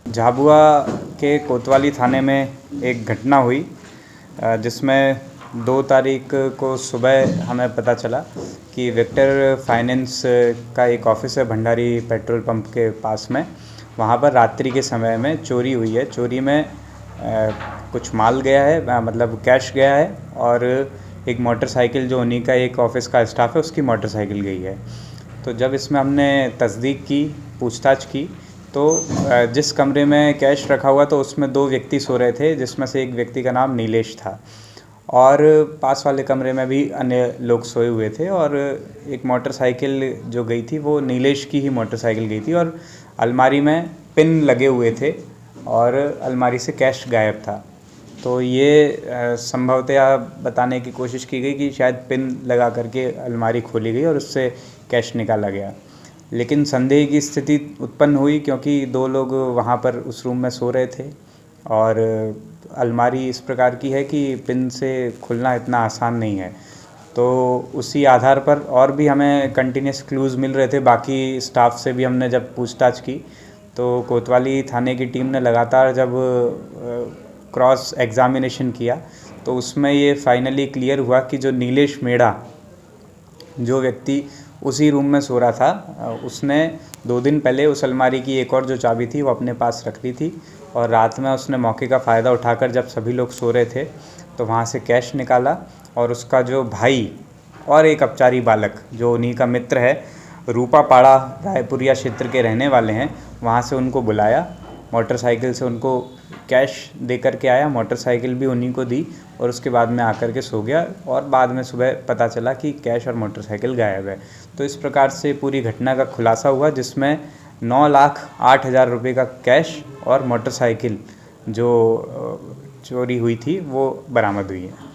झाबुआ के कोतवाली थाने में एक घटना हुई जिसमें 2 तारीख को सुबह हमें पता चला कि वेक्टर फाइनेंस का एक ऑफिस है भंडारी पेट्रोल पंप के पास में। वहाँ पर रात्रि के समय में चोरी हुई है। चोरी में कुछ माल गया है, मतलब कैश गया है, और एक मोटरसाइकिल जो उन्हीं का एक ऑफिस का स्टाफ है उसकी मोटरसाइकिल गई है। तो जब इसमें हमने तस्दीक की, पूछताछ की, तो जिस कमरे में कैश रखा हुआ तो उसमें 2 व्यक्ति सो रहे थे, जिसमें से एक व्यक्ति का नाम नीलेश था, और पास वाले कमरे में भी अन्य लोग सोए हुए थे। और एक मोटरसाइकिल जो गई थी वो नीलेश की ही मोटरसाइकिल गई थी, और अलमारी में पिन लगे हुए थे और अलमारी से कैश गायब था। तो ये संभवतया बताने की कोशिश की गई कि शायद पिन लगा करके अलमारी खोली गई और उससे कैश निकाला गया। लेकिन संदेह की स्थिति उत्पन्न हुई क्योंकि 2 लोग वहाँ पर उस रूम में सो रहे थे, और अलमारी इस प्रकार की है कि पिन से खुलना इतना आसान नहीं है। तो उसी आधार पर और भी हमें कंटिन्यूस क्लूज़ मिल रहे थे। बाकी स्टाफ से भी हमने जब पूछताछ की तो कोतवाली थाने की टीम ने लगातार जब क्रॉस एग्ज़ामिनेशन किया तो उसमें ये फाइनली क्लियर हुआ कि जो नीलेश मेड़ा, जो व्यक्ति उसी रूम में सो रहा था, उसने 2 दिन पहले उस अलमारी की एक और जो चाबी थी वो अपने पास रख ली थी, और रात में उसने मौके का फ़ायदा उठाकर जब सभी लोग सो रहे थे तो वहाँ से कैश निकाला, और उसका जो भाई और एक अपचारी बालक जो उन्हीं का मित्र है, रूपापाड़ा रायपुरिया क्षेत्र के रहने वाले हैं, वहाँ से उनको बुलाया, मोटरसाइकिल से उनको कैश दे कर के आया, मोटरसाइकिल भी उन्हीं को दी, और उसके बाद में आकर के सो गया। और बाद में सुबह पता चला कि कैश और मोटरसाइकिल गायब है। तो इस प्रकार से पूरी घटना का खुलासा हुआ, जिसमें 9,08,000 रुपये का कैश और मोटरसाइकिल जो चोरी हुई थी वो बरामद हुई है।